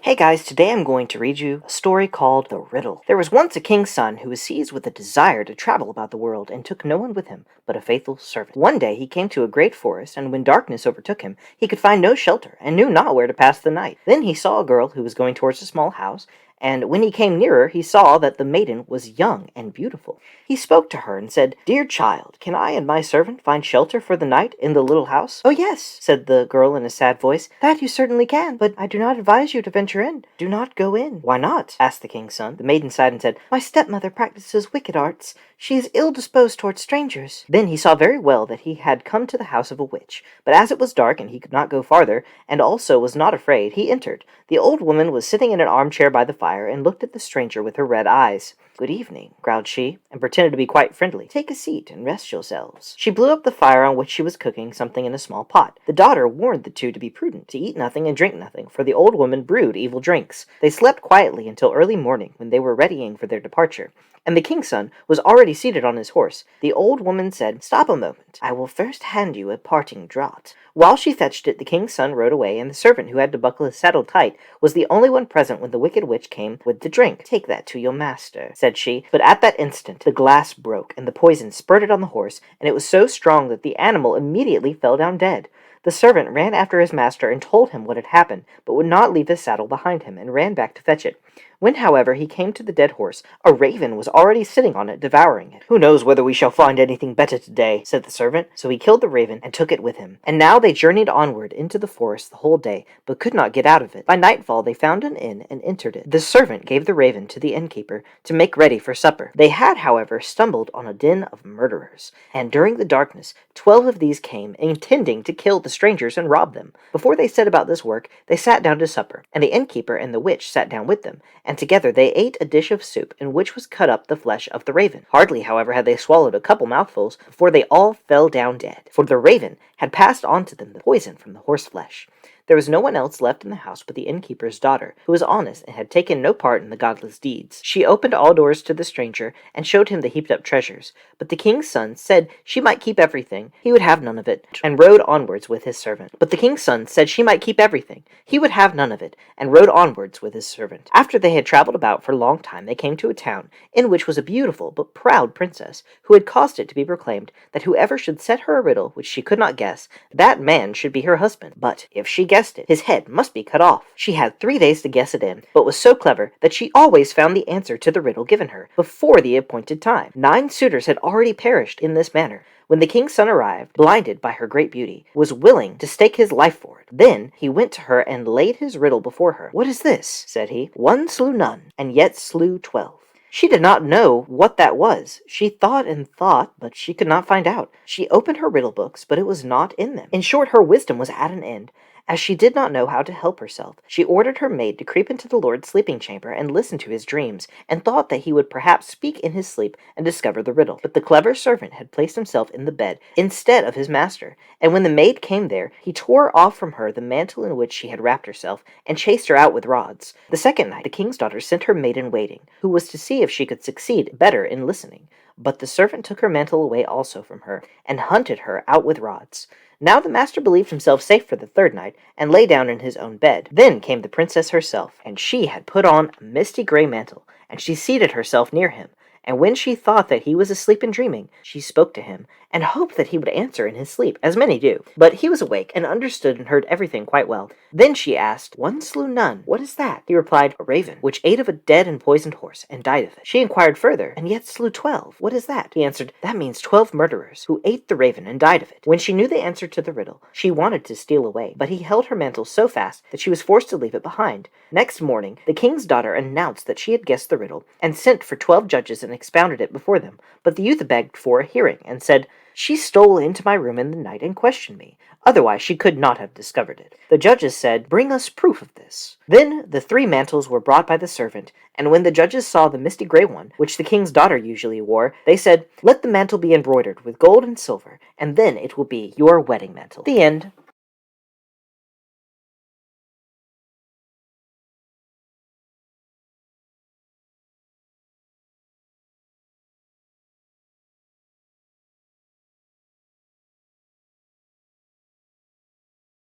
Hey guys, today I'm going to read you a story called The Riddle. There was once a king's son who was seized with a desire to travel about the world and took no one with him but a faithful servant. One day he came to a great forest, and when darkness overtook him, he could find no shelter and knew not where to pass the night. Then he saw a girl who was going towards a small house, and when he came nearer, he saw that the maiden was young and beautiful. He spoke to her and said, "Dear child, can I and my servant find shelter for the night in the little house?" "Oh yes," said the girl in a sad voice, "that you certainly can, but I do not advise you to venture in. Do not go in." "Why not?" asked the king's son. The maiden sighed and said, "My stepmother practices wicked arts. She is ill disposed towards strangers." Then he saw very well that he had come to the house of a witch, but as it was dark and he could not go farther, and also was not afraid, he entered. The old woman was sitting in an armchair by the fire and looked at the stranger with her red eyes. "Good evening," growled she, and pretended to be quite friendly. "Take a seat and rest yourselves." She blew up the fire on which she was cooking something in a small pot. The daughter warned the two to be prudent, to eat nothing and drink nothing, for the old woman brewed evil drinks. They slept quietly until early morning, when they were readying for their departure, and the king's son was already seated on his horse. The old woman said, "Stop a moment. I will first hand you a parting draught." While she fetched it, the king's son rode away, and the servant, who had to buckle his saddle tight, was the only one present when the wicked witch came with the drink. "Take that to your master," said she, but at that instant the glass broke, and the poison spurted on the horse, and it was so strong that the animal immediately fell down dead. The servant ran after his master and told him what had happened, but would not leave his saddle behind him, and ran back to fetch it. When, however, he came to the dead horse, a raven was already sitting on it, devouring it. "Who knows whether we shall find anything better today?" said the servant. So he killed the raven and took it with him. And now they journeyed onward into the forest the whole day, but could not get out of it. By nightfall they found an inn and entered it. The servant gave the raven to the innkeeper to make ready for supper. They had, however, stumbled on a den of murderers, and during the darkness 12 of these came, intending to kill the strangers and rob them. Before they set about this work, they sat down to supper, and the innkeeper and the witch sat down with them, and together they ate a dish of soup in which was cut up the flesh of the raven. Hardly, however, had they swallowed a couple mouthfuls before they all fell down dead, for the raven had passed on to them the poison from the horse flesh. There was no one else left in the house but the innkeeper's daughter, who was honest and had taken no part in the godless deeds. She opened all doors to the stranger and showed him the heaped-up treasures, but the king's son said she might keep everything, he would have none of it, and rode onwards with his servant. After they had travelled about for a long time, they came to a town, in which was a beautiful but proud princess, who had caused it to be proclaimed that whoever should set her a riddle which she could not guess, that man should be her husband, but if she guessed it, his head must be cut off. She had 3 days to guess it in, but was so clever that she always found the answer to the riddle given her before the appointed time. 9 suitors had already perished in this manner. When the king's son arrived, blinded by her great beauty, was willing to stake his life for it. Then he went to her and laid his riddle before her. "What is this?" said he. "One slew none, and yet slew 12. She did not know what that was. She thought and thought, but she could not find out. She opened her riddle books, but it was not in them. In short, her wisdom was at an end. As she did not know how to help herself, she ordered her maid to creep into the lord's sleeping chamber and listen to his dreams, and thought that he would perhaps speak in his sleep and discover the riddle. But the clever servant had placed himself in the bed instead of his master, and when the maid came there, he tore off from her the mantle in which she had wrapped herself, and chased her out with rods. The second night the king's daughter sent her maid-in-waiting, who was to see if she could succeed better in listening. But the servant took her mantle away also from her, and hunted her out with rods. Now the master believed himself safe for the 3rd night, and lay down in his own bed. Then came the princess herself, and she had put on a misty grey mantle, and she seated herself near him. And when she thought that he was asleep and dreaming, she spoke to him, and hoped that he would answer in his sleep, as many do. But he was awake, and understood and heard everything quite well. Then she asked, "One slew none. What is that?" He replied, "A raven, which ate of a dead and poisoned horse, and died of it." She inquired further, "And yet slew 12. What is that?" He answered, "That means 12 murderers, who ate the raven and died of it." When she knew the answer to the riddle, she wanted to steal away, but he held her mantle so fast that she was forced to leave it behind. Next morning, the king's daughter announced that she had guessed the riddle, and sent for 12 judges and expounded it before them. But the youth begged for a hearing, and said, "She stole into my room in the night and questioned me. Otherwise she could not have discovered it." The judges said, "Bring us proof of this." Then the 3 mantles were brought by the servant, and when the judges saw the misty grey one, which the king's daughter usually wore, they said, "Let the mantle be embroidered with gold and silver, and then it will be your wedding mantle." The end.